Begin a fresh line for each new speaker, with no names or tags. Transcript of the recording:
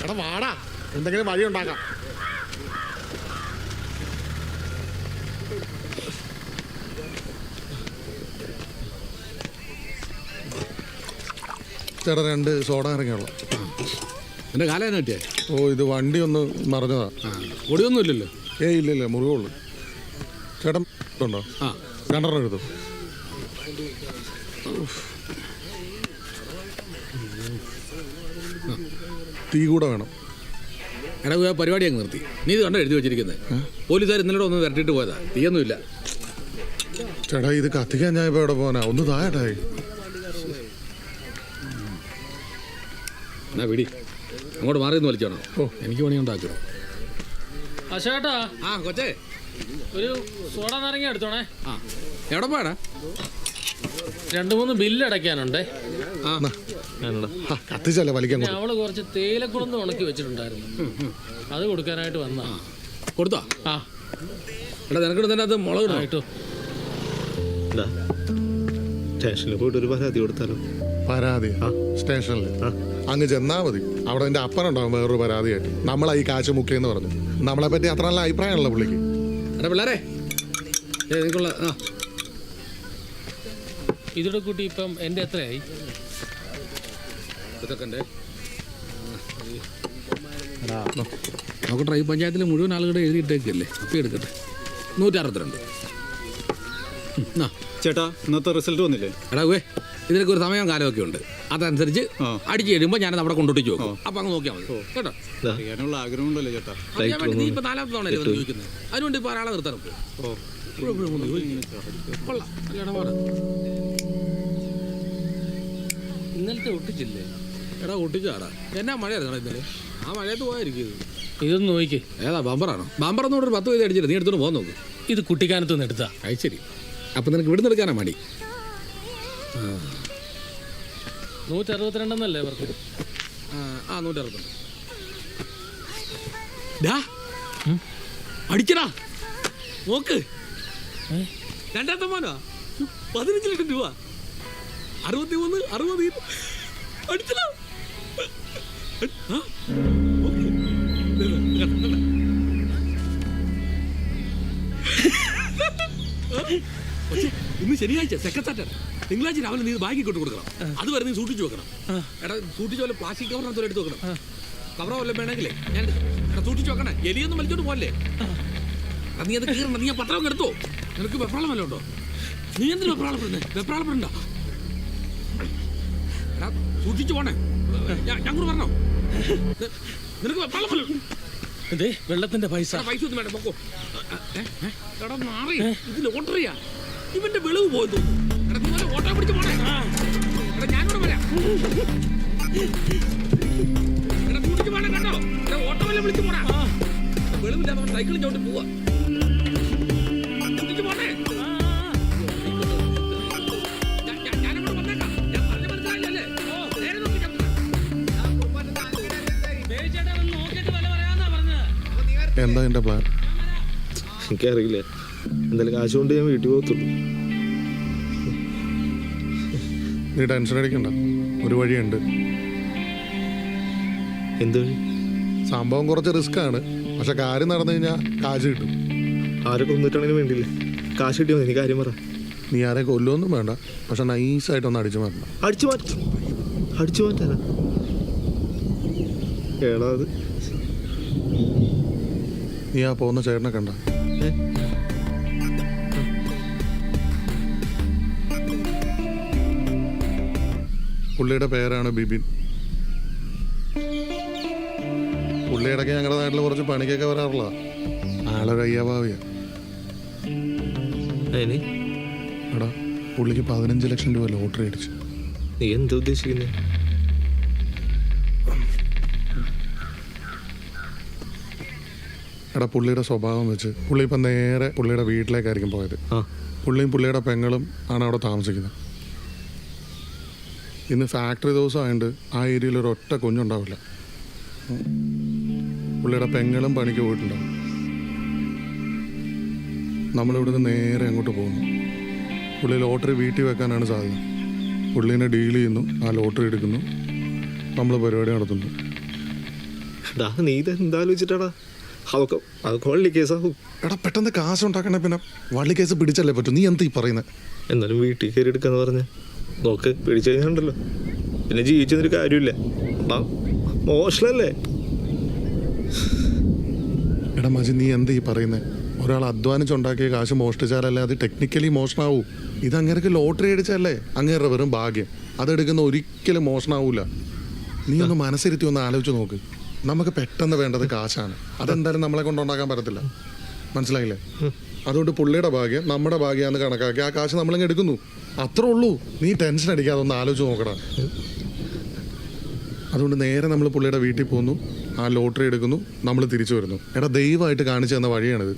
എടാ വാടാ, എന്തെങ്കിലും വഴി ഉണ്ടാക്കാം. ചേട്ടാ 2 സോഡ ഇറങ്ങിയുള്ളൂ.
എൻ്റെ കാലം തന്നെ കിട്ടിയേ.
ഓ, ഇത് വണ്ടി ഒന്ന് മറിഞ്ഞതാ.
പൊടിയൊന്നും ഇല്ലല്ലോ?
ഇല്ല, മുറിവുള്ളൂ. ചേട്ടൻ ഉണ്ടോ? 2 എടുത്തു. തീ കൂടെ വേണം.
എടാ, പരിപാടി അങ്ങ് നിർത്തി. നീ ഇത് കണ്ടോ എഴുതി വെച്ചിരിക്കുന്നത്? പോലീസുകാർ ഇന്നലെ ഒന്ന് വരട്ടിട്ട് പോയതാ. തീയൊന്നുമില്ല.
ചേട്ടാ, ഇത് കത്തിക്കാൻ ഞാൻ ഇപ്പോൾ എവിടെ പോകാനാ? ഒന്ന് താഴെട്ടായി.
എന്നാ പിടി, അങ്ങോട്ട് മാറി ഒന്ന് വലിച്ചോണോ? എനിക്ക് പണി ഉണ്ടാക്കണം.
അശേട്ടാ,
കൊച്ചേ
ഒരു സോഡ നാരങ്ങ എടുത്തോണേ.
എവിടെ പോയാടാ?
2-3 ബില്ല് അടയ്ക്കാനുണ്ടേ.
കത്തിച്ചല്ലേ വലിക്കാൻ.
അവള് കുറച്ച് തേയിലക്കുളന്ന് ഉണക്കി വെച്ചിട്ടുണ്ടായിരുന്നു, അത് കൊടുക്കാനായിട്ട് വന്നാ.
കൊടുത്തോ? എടാ, നിനക്കിടുന്നതിനകത്ത് മുളക് ഇട്ടോ.
സ്റ്റേഷനിൽ പോയിട്ട് ഒരു പരാതി കൊടുത്താലോ?
പരാതി സ്റ്റേഷനിൽ അങ്ങ് ചെന്നാ മതി. അവിടെ എൻ്റെ അപ്പനുണ്ടാവും വേറൊരു പരാതിയായിട്ട്. നമ്മളാ ഈ കാശ് മുക്കിയെന്ന് പറഞ്ഞു. നമ്മളെ പറ്റി അത്ര നല്ല അഭിപ്രായമാണല്ലോ പുള്ളിക്ക്.
എടാ പിള്ളേരെ,
ഇതിടെ കൂട്ടി ഇപ്പം എൻ്റെ എത്രയായി?
നോക്കട്ടെ, ഈ പഞ്ചായത്തിലെ മുഴുവൻ ആളുകളുടെ എഴുതിയിട്ടേക്കല്ലേ? അപ്പം എടുക്കട്ടെ. 162.
ചേട്ടാ, ഇന്നത്തെ റിസൾട്ട് വന്നില്ലേ?
എടാ ഇതിനൊക്കെ ഒരു സമയവും കാലമൊക്കെ ഉണ്ട്. അതനുസരിച്ച് അടിച്ച് കഴിയുമ്പോൾ ഞാനത് അവിടെ കൊണ്ടുപോയി നോക്കും. അപ്പം അങ്ങ് നോക്കിയാൽ മതി കേട്ടോ.
ചെയ്യാനുള്ള ആഗ്രഹം ഉണ്ടല്ലോ ചേട്ടാ.
നീ ഇപ്പം 4ാമത്തെ തവണ ചോദിക്കുന്നത്. അതിനുവേണ്ടി ഇപ്പോൾ ഒരാളെ നിർത്താൻ കൊള്ളാം.
ഇന്നലത്തെ ഒട്ടിച്ചില്ലേ?
എടാ ഒട്ടിച്ചാടാ. എന്നാ മഴയായിരുന്നു ഇന്നലെ? ആ മഴയത്ത് പോയായിരിക്കും.
ഇതൊന്ന് നോക്കി.
ഏതാ ബമ്പറാണോ? ബമ്പറൊന്നും ഒരു 10 പൈസ അടിച്ചിട്ട് നീ എടുത്തോണ്ട് പോകാൻ നോക്ക്.
ഇത് കുട്ടിക്കാനത്ത് നിന്ന് എടുത്താ.
അത് ശരി. അപ്പം നിനക്ക് ഇവിടുന്ന് എടുക്കാനാ മടി.
162 അവർക്ക്.
162. അടിക്കടാ, നോക്ക്. 2ാമത്തെ മോനാ. 15 ലക്ഷം രൂപ. 63, 60 അടിച്ചടാ. ഇന്ന് ശനിയാഴ്ച സെക്കൻഡ് സാറ്റർഡേ. തിങ്കളാഴ്ച രാവിലെ നീ ബാഗിൽ കൊണ്ട് കൊടുക്കണം. അതുവരെ നീ സൂക്ഷിച്ചു വെക്കണം. എടാ, സൂക്ഷിച്ച പോലെ പ്ലാസ്റ്റിക് കവറിനകത്ത് എടുത്ത് വെക്കണം. കവറോ വല്ലതും വേണമെങ്കിലേ ഞാൻ സൂക്ഷിച്ചു വെക്കണേ. എലിയൊന്നും വലിച്ചോണ്ട് പോലെ. നീ അത് കീറണം. നീ ആ പത്രം എടുത്തോ. നിനക്ക് വെപ്രാളം വല്ലതും ഉണ്ടോ? നീ എന്തിനു വെപ്രാളപ്പെടുന്നേ? വെപ്രാളപ്പെടണ്ട. എടാ, സൂക്ഷിച്ചു പോണേ. ഞാൻ കൂടെ പറഞ്ഞോ. നിനക്ക് വെപ്രാളം വല്ലതും?
വെള്ളത്തിന്റെ പൈസ
ഒന്നും വേണ്ട, പൊക്കോ. എടാ മാറി, ഇത് ലോട്ടറിയാ. ഇവന്റെ വെളിവ് പോയത്. ഓട്ടോ പിടിച്ച് പോണേ. എടാ, ഞാനിവിടെ വരാം. എടാ, കൂട്ടിച്ച് പോണേ കണ്ടോ? എടാ, ഓട്ടോ വല്ല വിളിച്ച് പോടാ. വെളിവില്ലാതെ സൈക്കിളും ചോട്ട് പോവാ. കൂട്ടിച്ച് പോണേ. ഞാനിവിടെ വന്നേക്കാം. ഞാൻ പറഞ്ഞ മനസ്സിലായില്ലേ? നേരെ നോക്കി
എന്താ എൻ്റെ പ്ലാൻ?
എനിക്കറിയില്ല. എന്തായാലും കാശ് കൊണ്ട് ഞാൻ വീട്ടിൽ പോകത്തുള്ളൂ.
നീ ടെൻഷൻ അടിക്കണ്ട, ഒരു വഴിയുണ്ട്.
എന്ത് വഴി?
സംഭവം കുറച്ച് റിസ്ക് ആണ്, പക്ഷെ കാര്യം നടന്നു കഴിഞ്ഞാൽ കാശ് കിട്ടും.
ആരെ കൊന്നിട്ടാണെങ്കിലും വേണ്ടിയില്ല, കാശ് കിട്ടിയാൽ മതി. നീ കാര്യം പറ.
നീ ആരെ കൊല്ലൊന്നും വേണ്ട, പക്ഷെ നൈസായിട്ടൊന്ന് അടിച്ചു മാറ്റണം.
അടിച്ചു മാറ്റാനാ? ഏടാ അത്?
നീ ആ പോകുന്ന ചേട്ടനെ കണ്ട? പുള്ളിയുടെ പേരാണ് ബിബിൻ. പുള്ളിയിടയ്ക്ക് ഞങ്ങളുടെ നാട്ടിൽ കുറച്ച് പണിക്കൊക്കെ വരാറുള്ള ആളൊരു അയ്യാഭാവിയാ. എടാ, പുള്ളിക്ക് 15 ലക്ഷം രൂപ ലോട്ടറി അടിച്ചു.
നീ എന്താ ഉദ്ദേശിക്കുന്നത്?
എടാ, പുള്ളിയുടെ സ്വഭാവം വെച്ച് പുള്ളി ഇപ്പം നേരെ പുള്ളിയുടെ വീട്ടിലേക്കായിരിക്കും പോയത്. പുള്ളിയും പുള്ളിയുടെ പെങ്ങളും ആണ് അവിടെ താമസിക്കുന്നത്. ഇന്ന് ഫാക്ടറി ദിവസമായതുകൊണ്ട് ആ ഏരിയയിൽ ഒരു ഒറ്റ കുഞ്ഞുണ്ടാവില്ല. പുള്ളിയുടെ പെങ്ങളും പണിക്ക് പോയിട്ടുണ്ടാവും. നമ്മളിവിടുന്ന് നേരെ അങ്ങോട്ട് പോകുന്നു. പുള്ളി ലോട്ടറി വീട്ടിൽ വെക്കാനാണ് സാധ്യത. പുള്ളീനെ ഡീൽ ചെയ്യുന്നു, ആ ലോട്ടറി എടുക്കുന്നു, നമ്മൾ പരിപാടി നടത്തുന്നു.
എടാ നീ ഇത് എന്താലോചിച്ചിട്ടാടാ? അതൊക്കെ വള്ളി കേസാവും.
എടാ പെട്ടെന്ന് കാശ് ഉണ്ടാക്കണേ, പിന്നെ വള്ളി കേസ് പിടിച്ചല്ലേ പറ്റും. നീ എന്താ ഈ പറയുന്നത്?
എന്നാലും വീട്ടിൽ കയറി എടുക്കാന്ന് പറഞ്ഞ് നോക്ക്, പിടിച്ചു കഴിഞ്ഞാണ്ടല്ലോ പിന്നെ ജീവിച്ചൊരു കാര്യമില്ല. മോശമല്ലേ?
എടാ മജി, നീ എന്താ ഈ പറയുന്നത്? ഒരാൾ അധ്വാനിച്ചുണ്ടാക്കിയ കാശ് മോഷ്ടിച്ചാലല്ലേ അത് ടെക്നിക്കലി മോഷണമാവൂ. ഇത് അങ്ങേർക്ക് ലോട്ടറി അടിച്ചല്ലേ, അങ്ങേരുടെ വെറും ഭാഗ്യം. അതെടുക്കുന്ന ഒരിക്കലും മോഷണമാവൂല. നീ ഒന്ന് മനസ്സിരുത്തി ഒന്ന് ആലോചിച്ച് നോക്ക്. നമുക്ക് പെട്ടെന്ന് വേണ്ടത് കാശാണ്. അതെന്തായാലും നമ്മളെ കൊണ്ടുണ്ടാക്കാൻ പറ്റത്തില്ല, മനസ്സിലായില്ലേ? അതുകൊണ്ട് പുള്ളിയുടെ ഭാഗ്യം നമ്മുടെ ഭാഗ്യമാണെന്ന് കണക്കാക്കി ആ കാശ് നമ്മളിങ്ങ് എടുക്കുന്നു, അത്രേ ഉള്ളൂ. നീ ടെൻഷൻ അടിക്കാതെ ഒന്ന് ആലോചിച്ച് നോക്കടാ. അതുകൊണ്ട് നേരെ നമ്മൾ പുള്ളിയുടെ വീട്ടിൽ പോകുന്നു, ആ ലോട്ടറി എടുക്കുന്നു, നമ്മൾ തിരിച്ചു വരുന്നു. എടാ ദൈവമായിട്ട് കാണിച്ചു തന്ന വഴിയാണിത്.